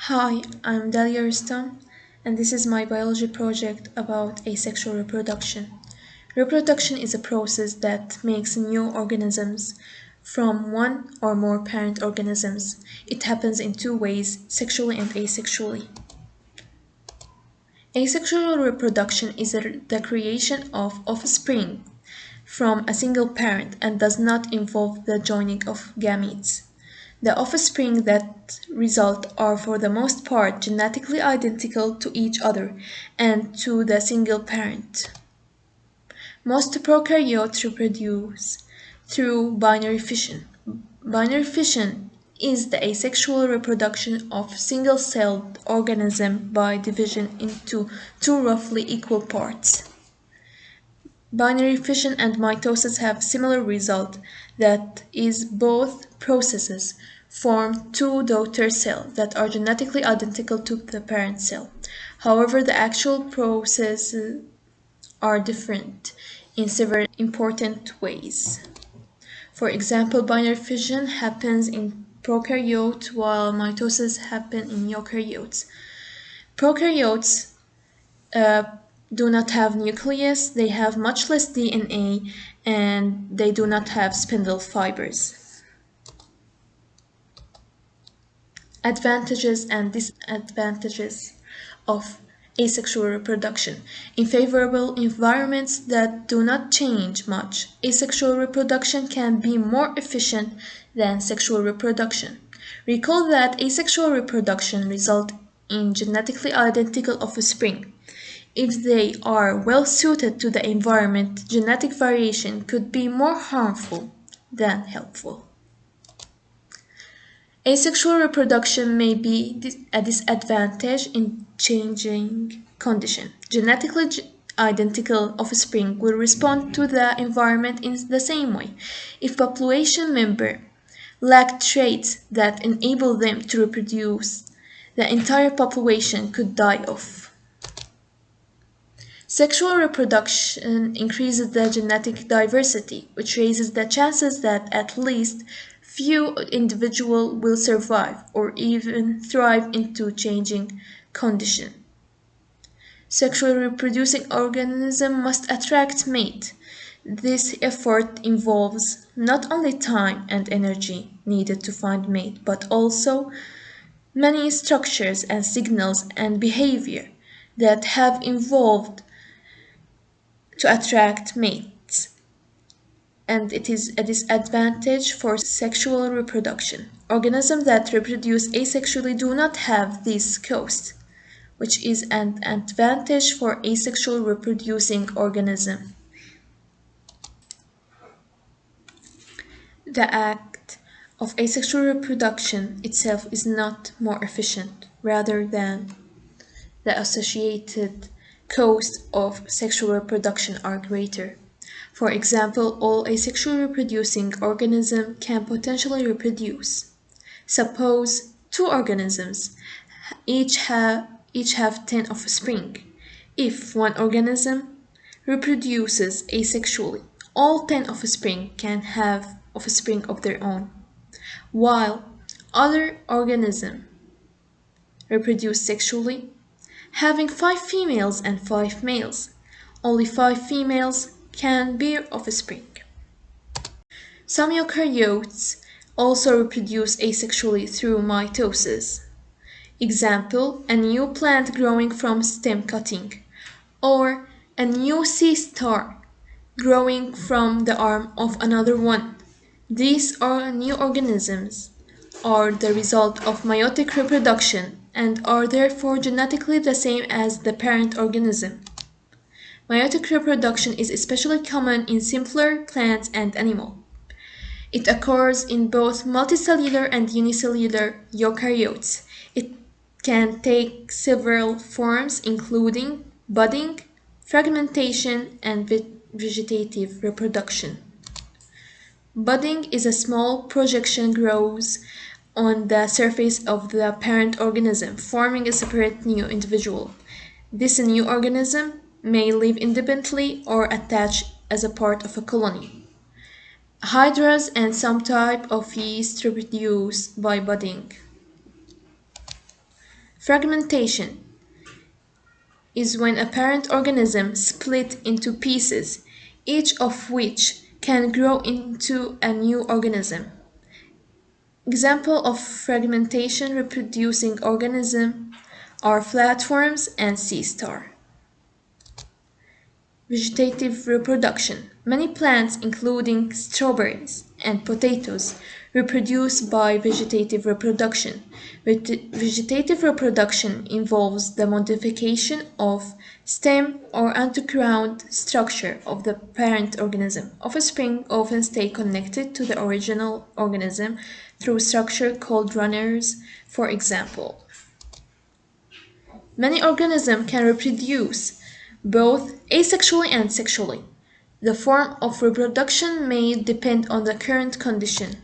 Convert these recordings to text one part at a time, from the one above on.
Hi, I'm Dalia, and this is my biology project about asexual reproduction. Reproduction is a process that makes new organisms from one or more parent organisms. It happens in two ways, sexually and asexually. Asexual reproduction is the creation of offspring from a single parent and does not involve the joining of gametes. The offspring that result are for the most part genetically identical to each other and to the single parent. Most prokaryotes reproduce through binary fission. Binary fission is the asexual reproduction of single-celled organism by division into two roughly equal parts. Binary fission and mitosis have similar result, that is, both processes form two daughter cells that are genetically identical to the parent cell. However, the actual processes are different in several important ways. For example, binary fission happens in prokaryotes while mitosis happens in eukaryotes. Prokaryotes do not have nucleus, they have much less DNA, and they do not have spindle fibers. Advantages and disadvantages of asexual reproduction. In favorable environments that do not change much, asexual reproduction can be more efficient than sexual reproduction. Recall that asexual reproduction results in genetically identical offspring. If they are well suited to the environment, genetic variation could be more harmful than helpful. Asexual reproduction may be a disadvantage in changing condition. Genetically identical offspring will respond to the environment in the same way. If population member lack traits that enable them to reproduce, the entire population could die off. Sexual reproduction increases the genetic diversity, which raises the chances that at least few individuals will survive or even thrive into changing condition. Sexually reproducing organism must attract mate. This effort involves not only time and energy needed to find mate, but also many structures and signals and behavior that have evolved to attract mates, and it is a disadvantage for sexual reproduction. Organisms that reproduce asexually do not have this cost, which is an advantage for asexual reproducing organism. The act of asexual reproduction itself is not more efficient, rather than the associated costs of sexual reproduction are greater. For example, all asexual reproducing organisms can potentially reproduce. Suppose two organisms each have 10 offspring. If one organism reproduces asexually, all 10 offspring can have offspring of their own, while other organisms reproduce sexually, having 5 females and 5 males. Only 5 females can bear offspring. Some eukaryotes also reproduce asexually through mitosis. Example, a new plant growing from stem cutting, or a new sea star growing from the arm of another one. These are new organisms are the result of meiotic reproduction and are therefore genetically the same as the parent organism. Meiotic reproduction is especially common in simpler plants and animals. It occurs in both multicellular and unicellular eukaryotes. It can take several forms, including budding, fragmentation, and vegetative reproduction. Budding is a small projection grows on the surface of the parent organism, forming a separate new individual. This new organism may live independently or attach as a part of a colony. Hydras and some type of yeast reproduce by budding. Fragmentation is when a parent organism split into pieces, each of which can grow into a new organism. Example of fragmentation reproducing organism are flatworms and sea star. Vegetative reproduction. Many plants, including strawberries and potatoes, reproduce by vegetative reproduction. Vegetative reproduction involves the modification of stem or underground structure of the parent organism. Offspring often stay connected to the original organism through structure called runners, for example. Many organisms can reproduce both asexually and sexually. The form of reproduction may depend on the current condition.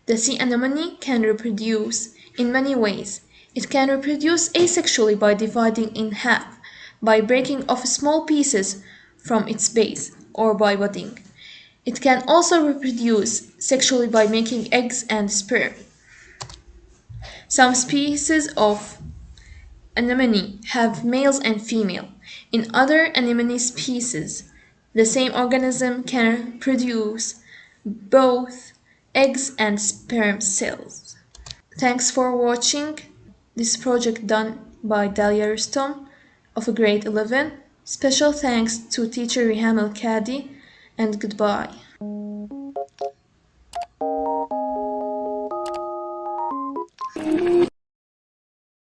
The sea anemone can reproduce in many ways. It can reproduce asexually by dividing in half, by breaking off small pieces from its base, or by budding. It can also reproduce sexually by making eggs and sperm. Some species of anemone have males and female. In other anemone species, the same organism can produce both eggs and sperm cells. Thanks for watching this project done by Dalia Rustom of grade 11. Special thanks to teacher Riham Al-Kadi, and goodbye.